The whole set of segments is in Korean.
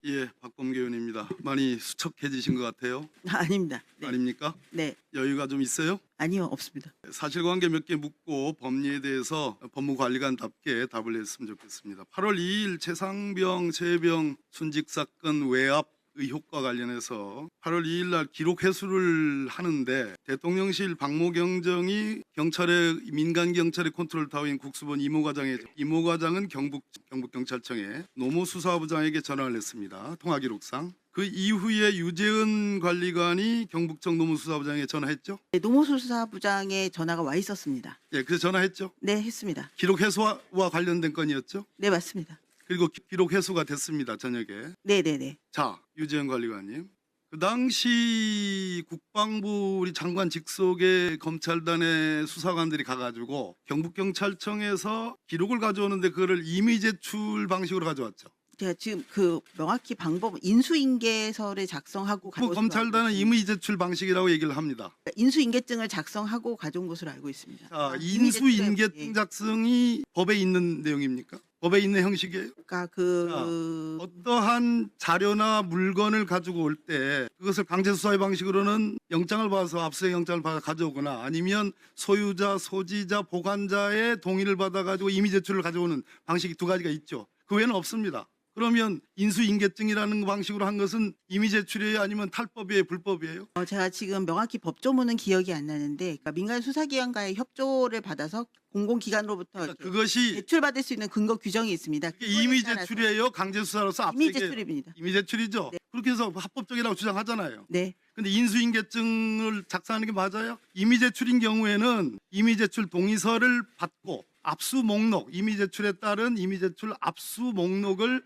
예, 박범계 의원입니다. 많이 수척해지신 것 같아요. 아닙니다. 네. 아닙니까? 네. 여유가 좀 있어요? 아니요, 없습니다. 사실관계 몇 개 묻고 법리에 대해서 법무관리관답게 답을 했으면 좋겠습니다. 8월 2일 최상병, 최병 순직 사건 외압 의혹과 관련해서 8월 2일 날 기록 회수를 하는데 대통령실 박모경정이 경찰의 민간 경찰의 컨트롤 타워인 국수본 이모과장은 경북경찰청에 노무수사부장에게 전화를 했습니다. 통화 기록상. 그 이후에 유재은 관리관이 경북청 노무수사부장에 전화했죠? 네, 노무수사부장의 전화가 와 있었습니다. 예, 그래서 전화했죠? 네, 했습니다. 기록 회수와 관련된 건이었죠? 네, 맞습니다. 그리고 기록 회수가 됐습니다. 저녁에. 네, 네, 네. 자, 유재현 관리관님. 그 당시 국방부 우리 장관 직속의 검찰단의 수사관들이 가가지고 경북경찰청에서 기록을 가져오는데 그거를 임의 제출 방식으로 가져왔죠. 제가 지금 명확히 방법 인수인계서를 작성하고 가져온 것으로 검찰단은 알고 임의 제출 방식이라고 얘기를 합니다. 있습니다. 인수인계증을 작성하고 가져온 것으로 알고 있습니다. 자, 임의 제출에- 인수인계증 작성이 법에 있는 내용입니까? 법에 있는 형식이에요? 그러니까 어떠한 자료나 물건을 가지고 올 때 그것을 강제 수사의 방식으로는 영장을 받아서 압수수색 영장을 받아 가져오거나 아니면 소유자, 소지자, 보관자의 동의를 받아 가지고 임의 제출을 가져오는 방식이 두 가지가 있죠. 그 외에는 없습니다. 그러면 인수인계증이라는 방식으로 한 것은 임의 제출이에요, 아니면 탈법이에요, 불법이에요? 제가 지금 명확히 법조문은 기억이 안 나는데, 그러니까 민간 수사기관과의 협조를 받아서 공공기관으로부터 이렇게 그것이 제출받을 수 있는 근거 규정이 있습니다. 그게 임의 제출이에요, 강제 수사로서 임의 압수수색이에요? 제출입니다. 임의 제출이죠. 네. 그렇게 해서 합법적이라고 주장하잖아요. 네. 근데 인수인계증을 작성하는 게 맞아요? 임의 제출인 경우에는 임의 제출 동의서를 받고 압수 목록, 임의 제출에 따른 임의 제출 압수 목록을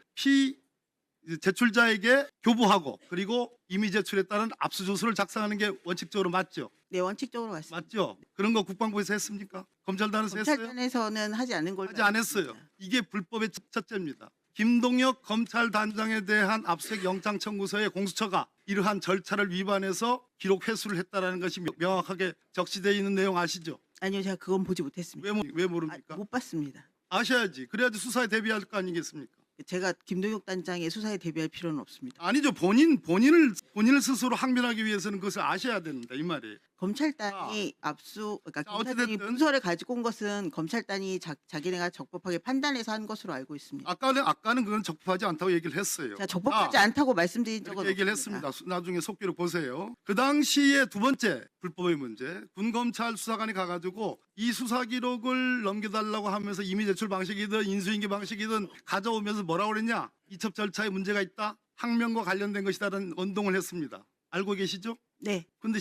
제출자에게 교부하고 그리고 임의 제출에 따른 압수조서를 작성하는 게 원칙적으로 맞죠? 네, 원칙적으로 맞습니다. 맞죠? 그런 거 국방부에서 했습니까? 검찰단에서 했어요? 검찰단에서는 하지 않은 걸로 하지 않았어요. 알고 있습니다. 이게 불법의 첫째입니다. 김동혁 검찰단장에 대한 압수수색 영장 청구서의 공수처가 이러한 절차를 위반해서 기록 회수를 했다라는 것이 명확하게 적시되어 있는 내용 아시죠? 아니요, 제가 그건 보지 못했습니다. 왜 모릅니까? 못 봤습니다. 아셔야지. 그래야지 수사에 대비할 거 아니겠습니까? 제가 김동혁 단장의 수사에 대비할 필요는 없습니다. 아니죠. 본인을 스스로 항변하기 위해서는 그것을 아셔야 된다 이 말이에요. 검찰단이 그러니까 자, 검찰단이 어찌됐든 문서를 가지고 온 것은 검찰단이 자기네가 적법하게 판단해서 한 것으로 알고 있습니다. 아까는 그건 적법하지 않다고 얘기를 했어요. 제가 적법하지 않다고 말씀드린 적은 그렇게 얘기를 없습니다. 했습니다. 나중에 속기록 보세요. 그 당시에 두 번째 불법의 문제, 군검찰 수사관이 가가지고 이 수사 기록을 넘겨달라고 하면서 임의 제출 방식이든 인수인계 방식이든 가져오면서 뭐라고 그랬냐? 이첩 절차에 문제가 있다. 항명과 관련된 것이다라는 언동을 했습니다. 알고 계시죠? 네. 근데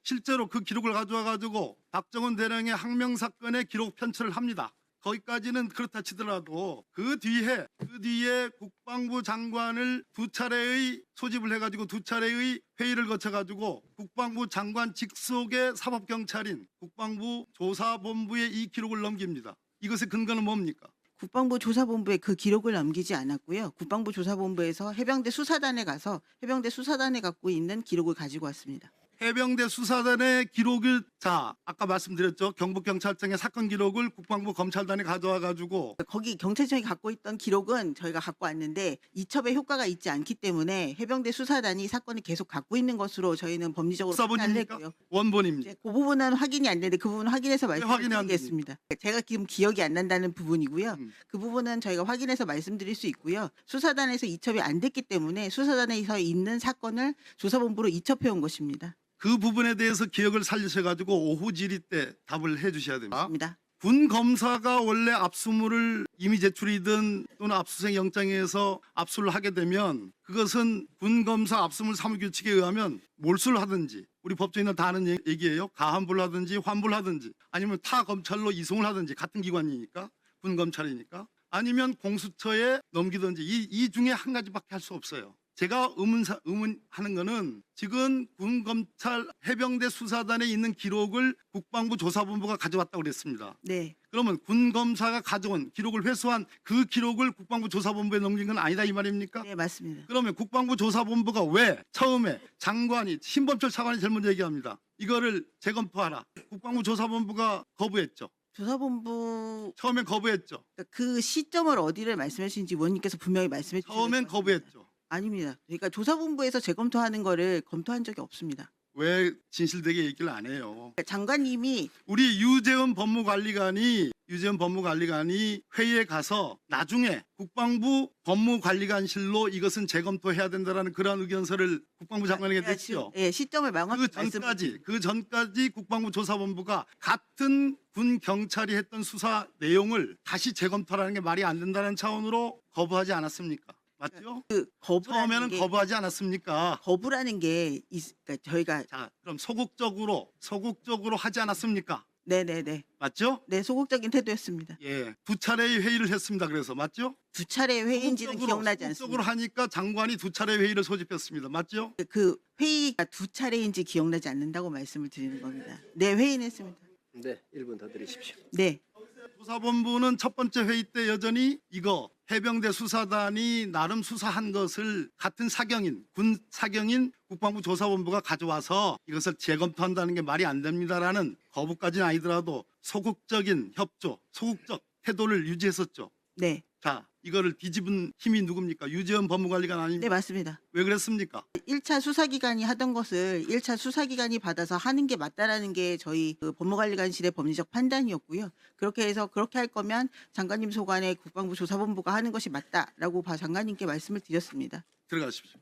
실제로 그 기록을 가져와 가지고 박정훈 대령의 항명 사건의 기록 편철을 합니다. 거기까지는 그렇다 치더라도 그 뒤에 국방부 장관을 두 차례의 소집을 해가지고 두 차례의 회의를 거쳐가지고 국방부 장관 직속의 사법경찰인 국방부 조사본부에 이 기록을 넘깁니다. 이것의 근거는 뭡니까? 국방부 조사본부에 그 기록을 남기지 않았고요. 국방부 조사본부에서 해병대 수사단에 가서 해병대 수사단에 갖고 있는 기록을 가지고 왔습니다. 해병대 수사단의 기록을 아까 말씀드렸죠. 경북경찰청의 사건 기록을 국방부 검찰단에 가져와 가지고 거기 경찰청이 갖고 있던 기록은 저희가 갖고 왔는데 이첩에 효과가 있지 않기 때문에 해병대 수사단이 사건을 계속 갖고 있는 것으로 저희는 법리적으로 판단을 수사본입니까? 했고요. 원본입니까? 그 부분은 확인이 안 되는데 그 부분 확인해서 확인이 안 말씀드리겠습니다. 제가 지금 기억이 안 난다는 부분이고요. 그 부분은 저희가 확인해서 말씀드릴 수 있고요. 수사단에서 이첩이 안 됐기 때문에 수사단에서 있는 사건을 조사본부로 이첩해 온 것입니다. 그 부분에 대해서 기억을 살리셔가지고 오후 질의 때 답을 해주셔야 됩니다. 맞습니다. 군 검사가 원래 압수물을 임의 제출이든 또는 압수수색 영장에서 압수를 하게 되면 그것은 군 검사 압수물 사무규칙에 의하면 몰수를 하든지 우리 법조인은 다 아는 얘기예요. 가한부를 하든지 환부를 하든지 아니면 타 검찰로 이송을 하든지 같은 기관이니까 군 검찰이니까 아니면 공수처에 넘기든지 이 중에 한 가지밖에 할 수 없어요. 제가 의문하는 거는 지금 군검찰 해병대 수사단에 있는 기록을 국방부 조사본부가 가져왔다고 그랬습니다. 네. 그러면 군검사가 가져온 기록을 회수한 그 기록을 국방부 조사본부에 넘긴 건 아니다 이 말입니까? 네, 맞습니다. 그러면 국방부 조사본부가 왜 처음에 장관이 신범철 차관이 제일 먼저 얘기합니다. 이거를 재검토하라. 국방부 조사본부가 거부했죠. 조사본부 처음엔 거부했죠. 그 시점을 어디를 말씀해 주신지 의원님께서 분명히 말씀해 주셨어요. 처음엔 거부했죠. 아닙니다. 그러니까 조사본부에서 재검토하는 거를 검토한 적이 없습니다. 왜 진실되게 얘기를 안 해요? 그러니까 장관님이 우리 유재원 법무관리관이 회의에 가서 나중에 국방부 법무관리관실로 이것은 재검토해야 된다라는 그러한 의견서를 국방부 장관에게 제가 냈죠. 지금, 예, 시점을 명확히 그 전까지 국방부 조사본부가 같은 군 경찰이 했던 수사 내용을 다시 재검토하는 게 말이 안 된다는 차원으로 거부하지 않았습니까? 맞죠? 거부라는 처음에는 게 거부하지 않았습니까? 거부라는 게 그러니까 저희가 자, 그럼 소극적으로 하지 않았습니까? 네네네 맞죠? 네 소극적인 태도였습니다. 예, 두 차례의 회의를 했습니다. 그래서 맞죠? 두 차례 회의인지는 기억나지 소극적으로 않습니다. 하니까 장관이 두 차례 회의를 소집했습니다. 맞죠? 그 회의가 두 차례인지 기억나지 않는다고 말씀을 드리는 겁니다. 네 회의는 했습니다. 네, 1분 더 드리십시오. 네. 조사본부는 첫 번째 회의 때 여전히 이거 해병대 수사단이 나름 수사한 것을 같은 군 사경인 국방부 조사본부가 가져와서 이것을 재검토한다는 게 말이 안 됩니다라는 거부까지는 아니더라도 소극적인 협조, 소극적 태도를 유지했었죠. 네. 자, 이거를 뒤집은 힘이 누굽니까? 유재원 법무관리관 네 아닙니까? 맞습니다. 왜 그랬습니까? 1차 수사기관이 하던 것을 1차 수사기관이 받아서 하는 게 맞다라는 게 저희 그 법무관리관실의 법리적 판단이었고요. 그렇게 해서 그렇게 할 거면 장관님 소관의 국방부 조사본부가 하는 것이 맞다라고 장관님께 말씀을 드렸습니다. 들어가십시오.